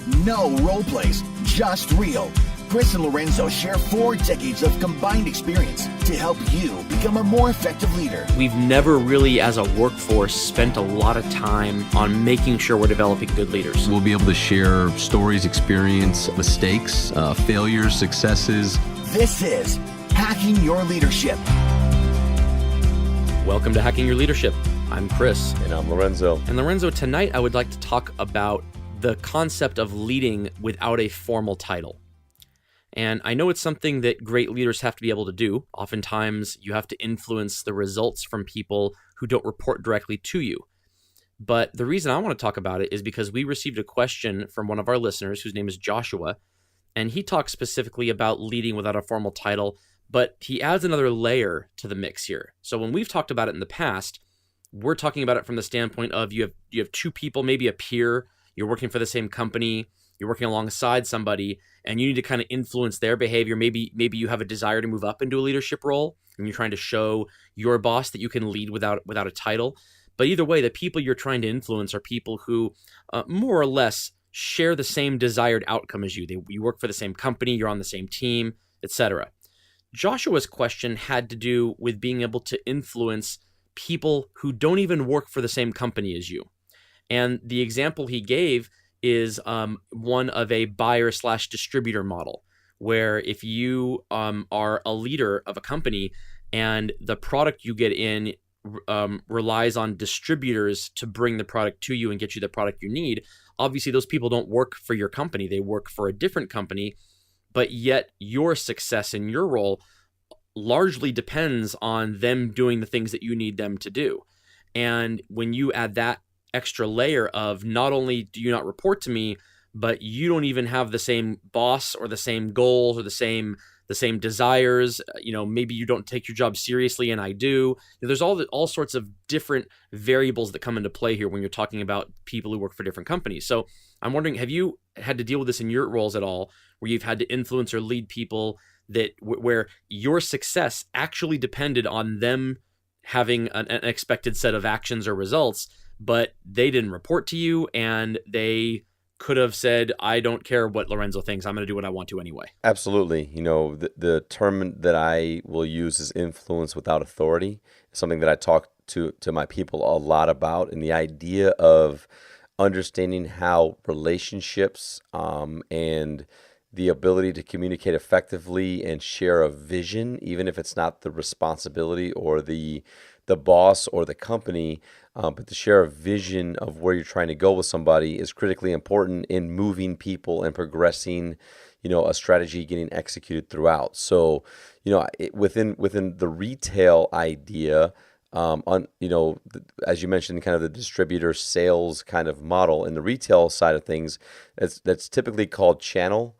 No role plays, just real. Chris and Lorenzo share 4 decades of combined experience to help you become a more effective leader. We've never really, as a workforce, spent a lot of time on making sure we're developing good leaders. We'll be able to share stories, experience, mistakes, failures, successes. This is Hacking Your Leadership. Welcome to Hacking Your Leadership. I'm Chris. And I'm Lorenzo. And Lorenzo, tonight I would like to talk about the concept of leading without a formal title. And I know it's something that great leaders have to be able to do. Oftentimes, you have to influence the results from people who don't report directly to you. But the reason I want to talk about it is because we received a question from one of our listeners, whose name is Joshua, and he talks specifically about leading without a formal title, but he adds another layer to the mix here. So when we've talked about it in the past, we're talking about it from the standpoint of you have 2 people, maybe a peer, you're working for the same company, you're working alongside somebody, and you need to kind of influence their behavior. Maybe you have a desire to move up into a leadership role, and you're trying to show your boss that you can lead without a title. But either way, the people you're trying to influence are people who more or less share the same desired outcome as you. You work for the same company, you're on the same team, etc. Joshua's question had to do with being able to influence people who don't even work for the same company as you. And the example he gave is one of a buyer/distributor model, where if you are a leader of a company and the product you get in relies on distributors to bring the product to you and get you the product you need, obviously those people don't work for your company, they work for a different company, but yet your success in your role largely depends on them doing the things that you need them to do. And when you add that extra layer of not only do you not report to me, but you don't even have the same boss or the same goals or the same desires. Maybe you don't take your job seriously and I do. There's all sorts of different variables that come into play here when you're talking about people who work for different companies. So I'm wondering, have you had to deal with this in your roles at all, where you've had to influence or lead people that where your success actually depended on them having an expected set of actions or results, but they didn't report to you and they could have said, I don't care what Lorenzo thinks, I'm going to do what I want to anyway? Absolutely. The term that I will use is influence without authority. It's something that I talk to my people a lot about, and the idea of understanding how relationships and the ability to communicate effectively and share a vision, even if it's not the responsibility or the boss or the company, but to share a vision of where you're trying to go with somebody is critically important in moving people and progressing, a strategy getting executed throughout. So, within the retail idea, as you mentioned, kind of the distributor sales kind of model in the retail side of things, that's typically called channel.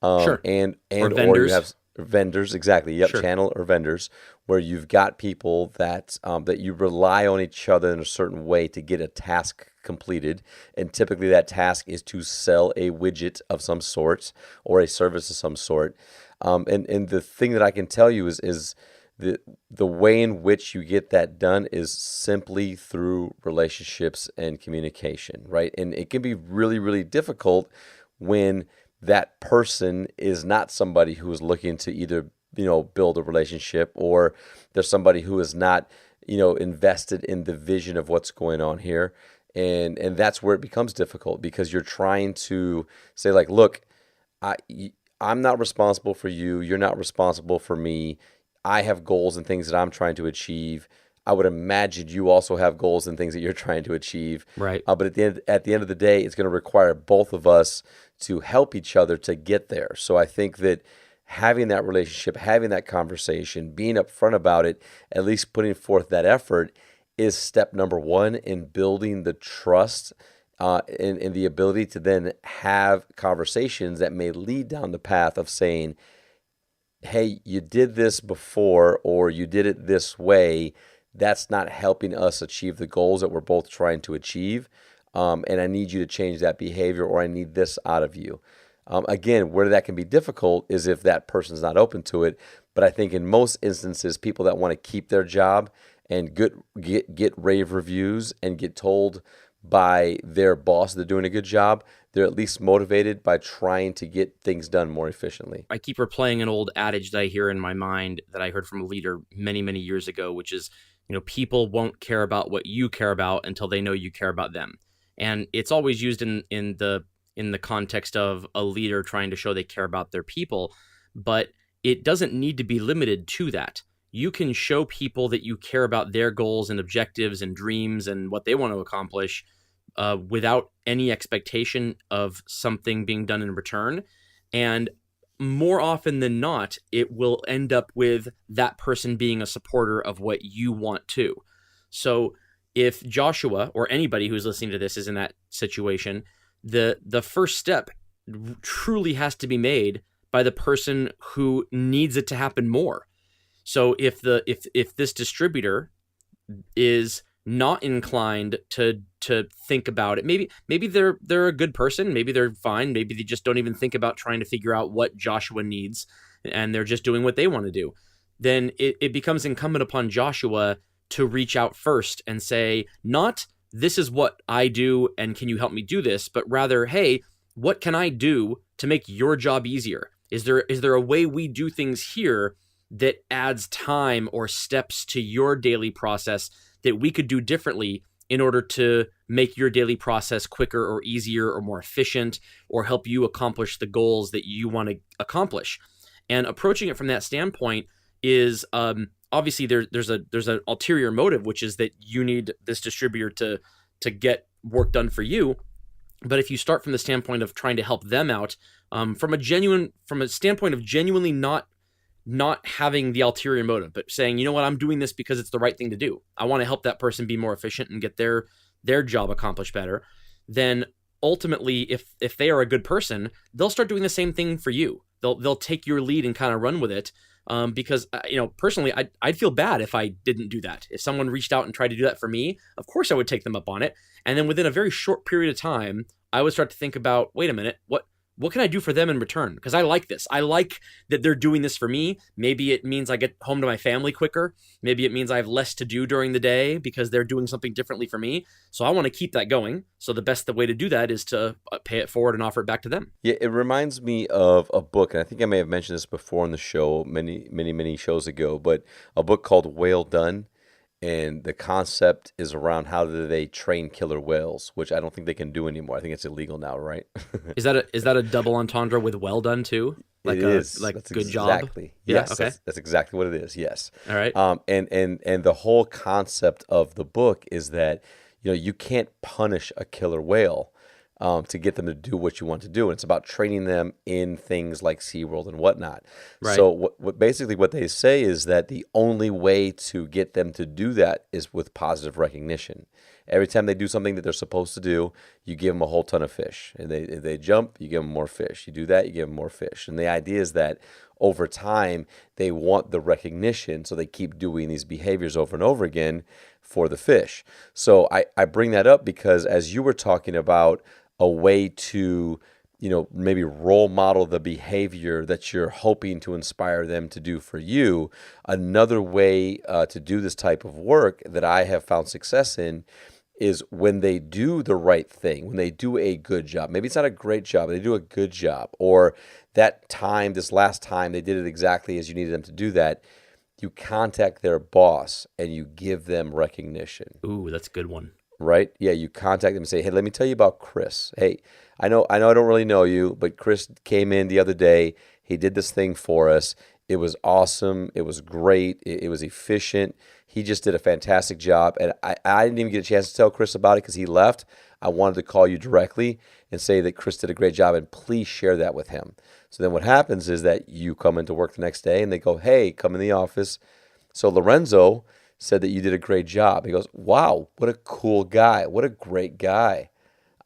Sure. And or or vendors. you have vendors, exactly. Yep, Sure. Channel or vendors, where you've got people that you rely on each other in a certain way to get a task completed, and typically that task is to sell a widget of some sort or a service of some sort. And the thing that I can tell you is the way in which you get that done is simply through relationships and communication, right? And it can be really, really difficult when that person is not somebody who is looking to either, build a relationship, or there's somebody who is not, invested in the vision of what's going on here. And that's where it becomes difficult, because you're trying to say, like, look, I'm not responsible for you. You're not responsible for me. I have goals and things that I'm trying to achieve. I would imagine you also have goals and things that you're trying to achieve. Right. But at the end of the day, it's going to require both of us to help each other to get there. So I think that having that relationship, having that conversation, being upfront about it, at least putting forth that effort, is step number 1 in building the trust and the ability to then have conversations that may lead down the path of saying, hey, you did this before, or you did it this way. That's not helping us achieve the goals that we're both trying to achieve. And I need you to change that behavior, or I need this out of you. Again, where that can be difficult is if that person's not open to it. But I think in most instances, people that want to keep their job and get rave reviews and get told by their boss, they're doing a good job. They're at least motivated by trying to get things done more efficiently. I keep replaying an old adage that I hear in my mind that I heard from a leader many, many years ago, which is, people won't care about what you care about until they know you care about them. And it's always used in the context of a leader trying to show they care about their people, but it doesn't need to be limited to that. You can show people that you care about their goals and objectives and dreams and what they want to accomplish without any expectation of something being done in return. And more often than not, it will end up with that person being a supporter of what you want to. So if Joshua or anybody who's listening to this is in that situation, the first step truly has to be made by the person who needs it to happen more. So if this distributor is not inclined to think about it, maybe they're a good person, maybe they're fine, maybe they just don't even think about trying to figure out what Joshua needs, and they're just doing what they want to do, then it becomes incumbent upon Joshua to reach out first and say, not this is what I do and can you help me do this, but rather, hey, what can I do to make your job easier? Is there a way we do things here that adds time or steps to your daily process that we could do differently in order to make your daily process quicker or easier or more efficient, or help you accomplish the goals that you want to accomplish? And approaching it from that standpoint is obviously there's an ulterior motive, which is that you need this distributor to get work done for you. But if you start from the standpoint of trying to help them out, from a standpoint of genuinely not having the ulterior motive, but saying, you know what, I'm doing this because it's the right thing to do. I want to help that person be more efficient and get their job accomplished better. Then ultimately, if they are a good person, they'll start doing the same thing for you. They'll take your lead and kind of run with it. Because personally, I'd feel bad if I didn't do that. If someone reached out and tried to do that for me, of course I would take them up on it. And then within a very short period of time, I would start to think about, wait a minute, what can I do for them in return? Because I like this. I like that they're doing this for me. Maybe it means I get home to my family quicker. Maybe it means I have less to do during the day because they're doing something differently for me. So I want to keep that going. So the best way to do that is to pay it forward and offer it back to them. Yeah, it reminds me of a book, and I think I may have mentioned this before on the show many shows ago, but a book called Whale Done. And the concept is around how do they train killer whales, which I don't think they can do anymore. I think it's illegal now, right? Is that a double entendre with well done too? Like it is. Like that's good exactly. job? Yes, Yeah, okay. that's exactly what it is. Yes. All right. And the whole concept of the book is that you can't punish a killer whale to get them to do what you want to do. And it's about training them in things like SeaWorld and whatnot. Right. So what they say is that the only way to get them to do that is with positive recognition. Every time they do something that they're supposed to do, you give them a whole ton of fish. And if they jump, you give them more fish. You do that, you give them more fish. And the idea is that over time, they want the recognition, so they keep doing these behaviors over and over again for the fish. So I bring that up because as you were talking about a way to, maybe role model the behavior that you're hoping to inspire them to do for you. Another way to do this type of work that I have found success in is when they do the right thing, when they do a good job. Maybe it's not a great job, but they do a good job. Or this last time, they did it exactly as you needed them to do that. You contact their boss and you give them recognition. Ooh, that's a good one. Right? Yeah, you contact them and say, hey, let me tell you about Chris. Hey, I know I don't really know you, but Chris came in the other day. He did this thing for us. It was awesome. It was great. It was efficient. He just did a fantastic job. And I didn't even get a chance to tell Chris about it because he left. I wanted to call you directly and say that Chris did a great job, and please share that with him. So then what happens is that you come into work the next day and they go, hey, come in the office. So Lorenzo said that you did a great job. He goes, wow, what a cool guy. What a great guy.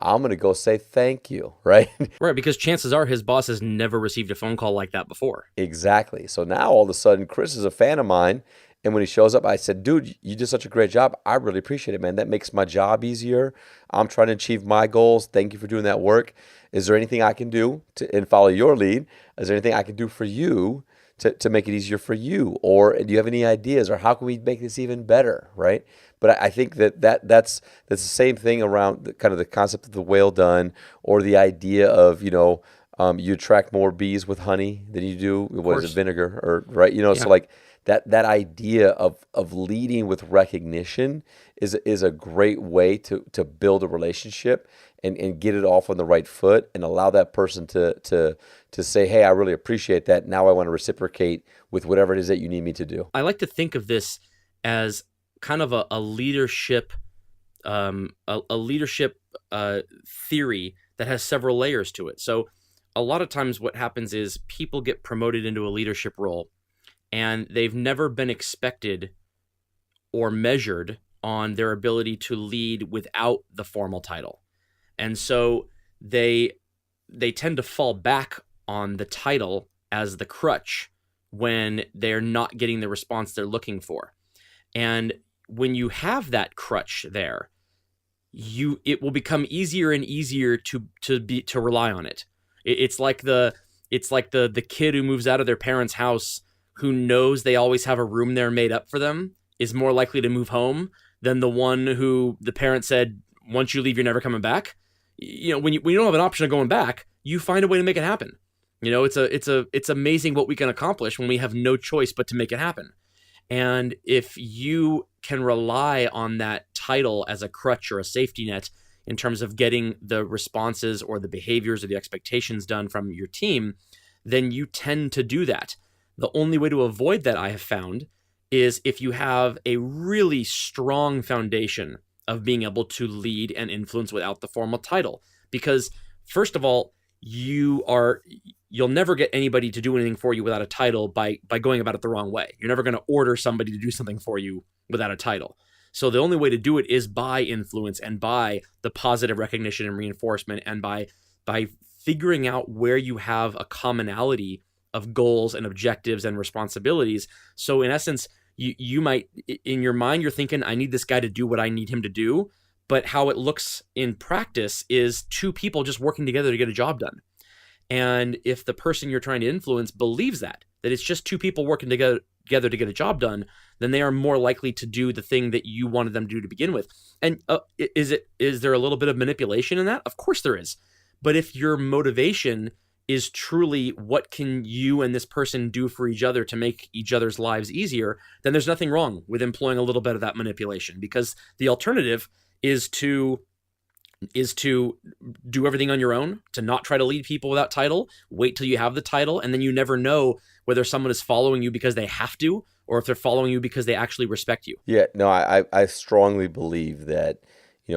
I'm going to go say thank you, right? Right, because chances are his boss has never received a phone call like that before. Exactly. So now all of a sudden, Chris is a fan of mine. And when he shows up, I said, dude, you did such a great job. I really appreciate it, man. That makes my job easier. I'm trying to achieve my goals. Thank you for doing that work. Is there anything I can do and follow your lead? Is there anything I can do for you to make it easier for you? Or do you have any ideas? Or how can we make this even better, right? But I think that's the same thing around kind of the concept of the whale done, or the idea of, you attract more bees with honey than you do, what is it, vinegar, or right? So like that idea of leading with recognition is a great way to build a relationship and get it off on the right foot, and allow that person to say, hey, I really appreciate that. Now I want to reciprocate with whatever it is that you need me to do. I like to think of this as kind of a leadership theory that has several layers to it. So a lot of times what happens is people get promoted into a leadership role, and they've never been expected or measured on their ability to lead without the formal title. And so they tend to fall back on the title as the crutch when they're not getting the response they're looking for. And when you have that crutch there, it will become easier and easier to rely on it. It's like the kid who moves out of their parents' house, who knows they always have a room there made up for them, is more likely to move home than the one who the parent said, once you leave, you're never coming back. When you don't have an option of going back, you find a way to make it happen. It's amazing what we can accomplish when we have no choice but to make it happen. And if you can rely on that title as a crutch or a safety net in terms of getting the responses or the behaviors or the expectations done from your team, then you tend to do that. The only way to avoid that, I have found, is if you have a really strong foundation of being able to lead and influence without the formal title. Because first of all, you'll never get anybody to do anything for you without a title by going about it the wrong way. You're never going to order somebody to do something for you without a title. So the only way to do it is by influence and by the positive recognition and reinforcement, and by figuring out where you have a commonality of goals and objectives and responsibilities. So in essence, you might, in your mind, you're thinking, I need this guy to do what I need him to do. But how it looks in practice is two people just working together to get a job done. And if the person you're trying to influence believes that it's just two people working together to get a job done, then they are more likely to do the thing that you wanted them to do to begin with. And is there a little bit of manipulation in that? Of course there is. But if your motivation is truly what can you and this person do for each other to make each other's lives easier, then there's nothing wrong with employing a little bit of that manipulation, because the alternative is to do everything on your own, to not try to lead people without title, wait till you have the title, and then you never know whether someone is following you because they have to, or if they're following you because they actually respect you. Yeah, no, I strongly believe that,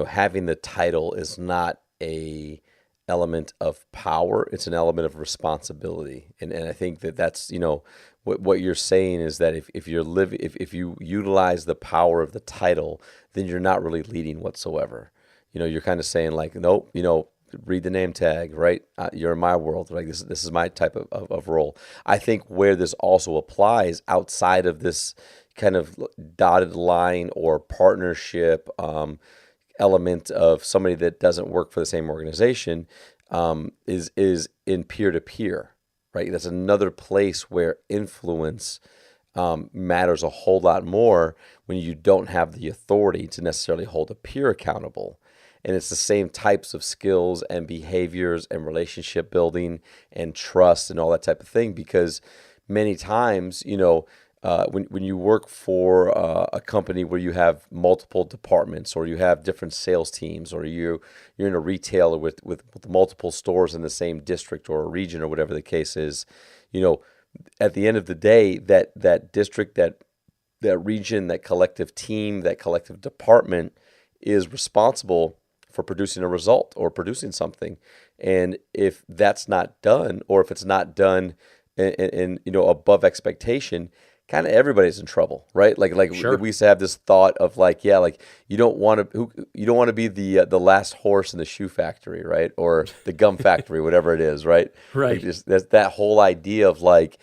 having the title is not a element of power, it's an element of responsibility. And I think that's, what you're saying is that if you utilize the power of the title, then you're not really leading whatsoever. You're kind of saying like, nope, read the name tag, right? You're in my world, like this is my type of role. I think where this also applies outside of this kind of dotted line or partnership element of somebody that doesn't work for the same organization is in peer-to-peer, right? That's another place where influence matters a whole lot more when you don't have the authority to necessarily hold a peer accountable. And it's the same types of skills and behaviors and relationship building and trust and all that type of thing, because many times, when you work for a company where you have multiple departments, or you have different sales teams, or you're in a retailer with multiple stores in the same district or a region or whatever the case is, at the end of the day, that district, that region, that collective team, that collective department is responsible for producing a result or producing something. And if that's not done, or if it's not done in above expectation, kind of everybody's in trouble, right? Like Sure. We used to have this thought of like, yeah, like you don't want to be the last horse in the shoe factory, right? Or the gum factory, whatever it is, right? Right. Like there's that whole idea of like,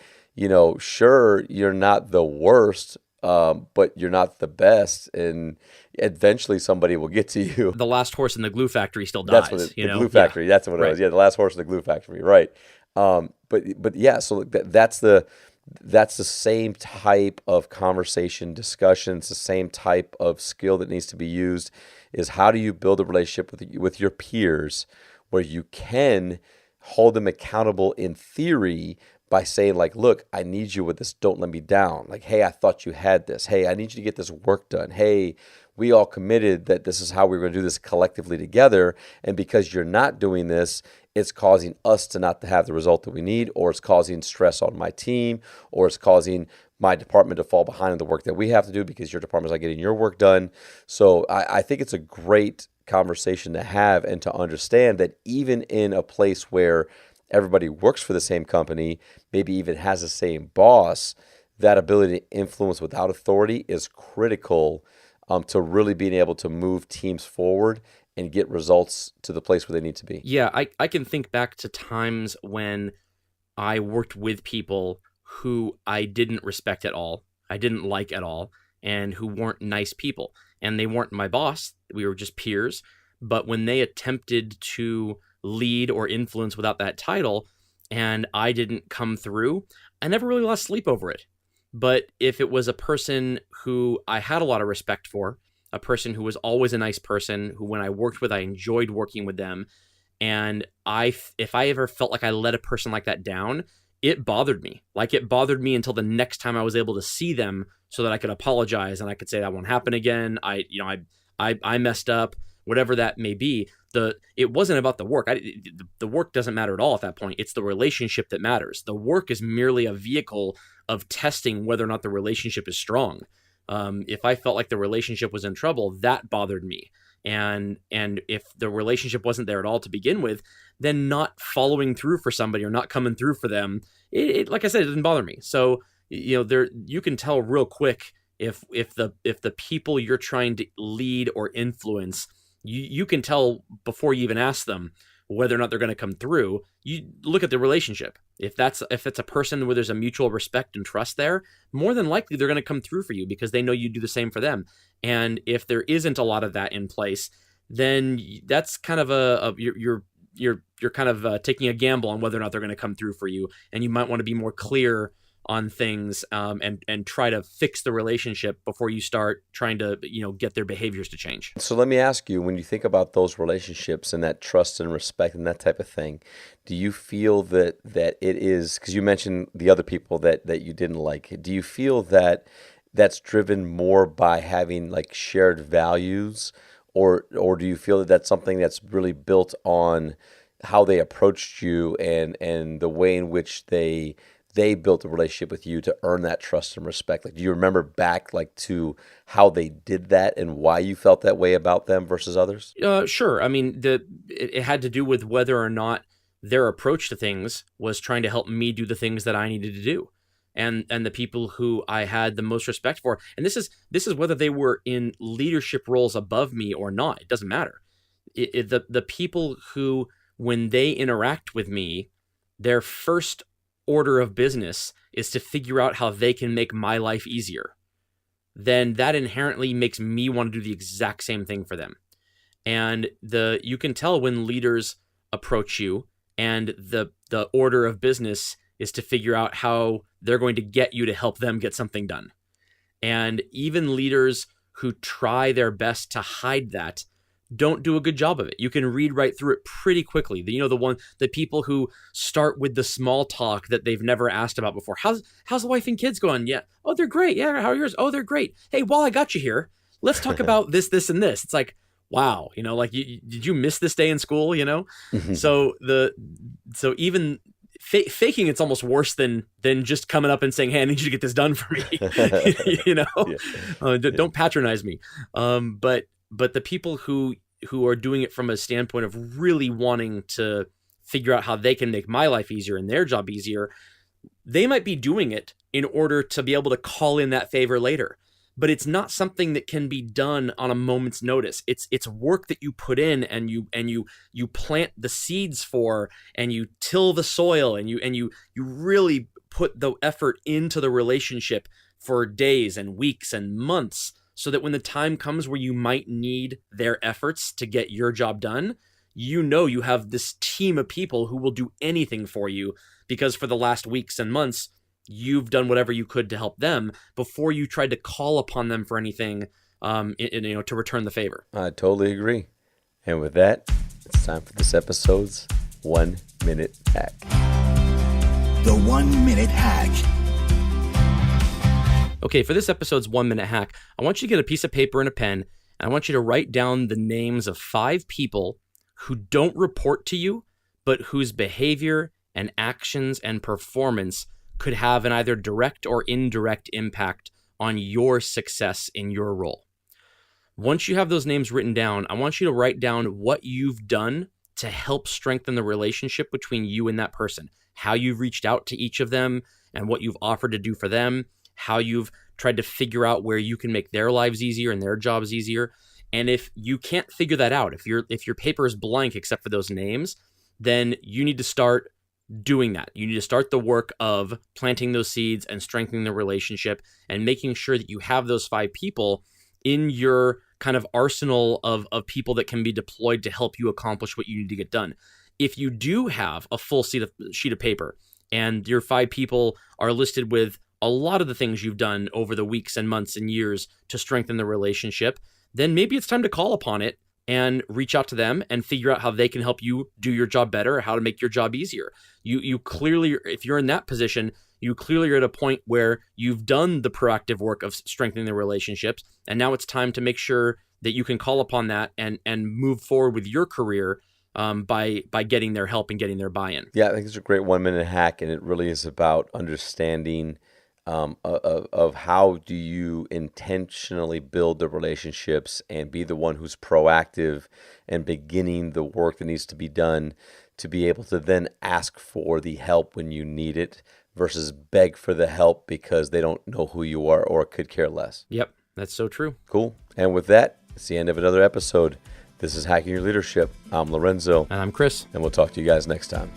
sure, you're not the worst, but you're not the best, and eventually somebody will get to you. The last horse in the glue factory still dies. That's what the glue factory. Yeah. That's what it Right. was. Yeah, the last horse in the glue factory. Right. But yeah. So that's the that's the same type of conversation, discussion. It's the same type of skill that needs to be used. Is how do you build a relationship with your peers where you can hold them accountable in theory by saying like, look, I need you with this. Don't let me down. Like, hey, I thought you had this. Hey, I need you to get this work done. Hey, we all committed that this is how we're going to do this collectively together. And because you're not doing this, it's causing us to not to have the result that we need, or it's causing stress on my team, or it's causing my department to fall behind in the work that we have to do because your department's not getting your work done. So I think it's a great conversation to have and to understand that even in a place where everybody works for the same company, maybe even has the same boss, that ability to influence without authority is critical to really being able to move teams forward and get results to the place where they need to be. Yeah, I can think back to times when I worked with people who I didn't respect at all, I didn't like at all, and who weren't nice people. And they weren't my boss, we were just peers. But when they attempted to lead or influence without that title, and I didn't come through, I never really lost sleep over it. But if it was a person who I had a lot of respect for, a person who was always a nice person, who when I worked with, I enjoyed working with them, and if I ever felt like I let a person like that down, it bothered me. Like, it bothered me until the next time I was able to see them so that I could apologize and I could say that won't happen again. I messed up, whatever that may be. It wasn't about the work. The work doesn't matter at all at that point. It's the relationship that matters. The work is merely a vehicle of testing whether or not the relationship is strong. If I felt like the relationship was in trouble, that bothered me. And if the relationship wasn't there at all to begin with, then not following through for somebody or not coming through for them, it like I said, it didn't bother me. So, you can tell real quick if the people you're trying to lead or influence, you can tell before you even ask them whether or not they're going to come through. You look at the relationship. If it's a person where there's a mutual respect and trust there, more than likely they're going to come through for you because they know you do the same for them. And if there isn't a lot of that in place, then that's kind of you're kind of taking a gamble on whether or not they're going to come through for you. And you might want to be more clear on things and try to fix the relationship before you start trying to get their behaviors to change. So let me ask you, when you think about those relationships and that trust and respect and that type of thing, do you feel that it is, because you mentioned the other people that you didn't like, do you feel that that's driven more by having like shared values, or do you feel that that's something that's really built on how they approached you and the way in which they built a relationship with you to earn that trust and respect? Like, do you remember back like to how they did that and why you felt that way about them versus others? Sure. I mean, it had to do with whether or not their approach to things was trying to help me do the things that I needed to do. And the people who I had the most respect for, and this is whether they were in leadership roles above me or not. It doesn't matter. The people who, when they interact with me, their first order of business is to figure out how they can make my life easier, then that inherently makes me want to do the exact same thing for them. And you can tell when leaders approach you and the order of business is to figure out how they're going to get you to help them get something done. And even leaders who try their best to hide that don't do a good job of it. You can read right through it pretty quickly. The people who start with the small talk that they've never asked about before. How's the wife and kids going? Yeah. Oh, they're great. Yeah. How are yours? Oh, they're great. Hey, while I got you here, let's talk about this, and this. It's like, wow, like did you miss this day in school? Mm-hmm. So even faking it's almost worse than just coming up and saying, hey, I need you to get this done for me. Yeah. Don't patronize me. But the people who are doing it from a standpoint of really wanting to figure out how they can make my life easier and their job easier, they might be doing it in order to be able to call in that favor later. But it's not something that can be done on a moment's notice. It's work that you put in and you plant the seeds for, and you till the soil, and you really put the effort into the relationship for days and weeks and months, so that when the time comes where you might need their efforts to get your job done, you have this team of people who will do anything for you, because for the last weeks and months, you've done whatever you could to help them before you tried to call upon them for anything, to return the favor. I totally agree. And with that, it's time for this episode's 1 Minute Hack. The 1 Minute Hack. Okay, for this episode's 1 Minute Hack, I want you to get a piece of paper and a pen, and I want you to write down the names of 5 people who don't report to you, but whose behavior and actions and performance could have an either direct or indirect impact on your success in your role. Once you have those names written down, I want you to write down what you've done to help strengthen the relationship between you and that person, how you've reached out to each of them and what you've offered to do for them, how you've tried to figure out where you can make their lives easier and their jobs easier. And if you can't figure that out, if your paper is blank except for those names, then you need to start doing that. You need to start the work of planting those seeds and strengthening the relationship and making sure that you have those 5 people in your kind of arsenal of people that can be deployed to help you accomplish what you need to get done. If you do have a full sheet of paper and your 5 people are listed with a lot of the things you've done over the weeks and months and years to strengthen the relationship, then maybe it's time to call upon it and reach out to them and figure out how they can help you do your job better or how to make your job easier. You clearly, if you're in that position, you clearly are at a point where you've done the proactive work of strengthening the relationships, and now it's time to make sure that you can call upon that and move forward with your career by getting their help and getting their buy-in. Yeah, I think it's a great 1 minute hack, and it really is about understanding of how do you intentionally build the relationships and be the one who's proactive and beginning the work that needs to be done to be able to then ask for the help when you need it versus beg for the help because they don't know who you are or could care less. Yep, that's so true. Cool. And with that, it's the end of another episode. This is Hacking Your Leadership. I'm Lorenzo. And I'm Chris. And we'll talk to you guys next time.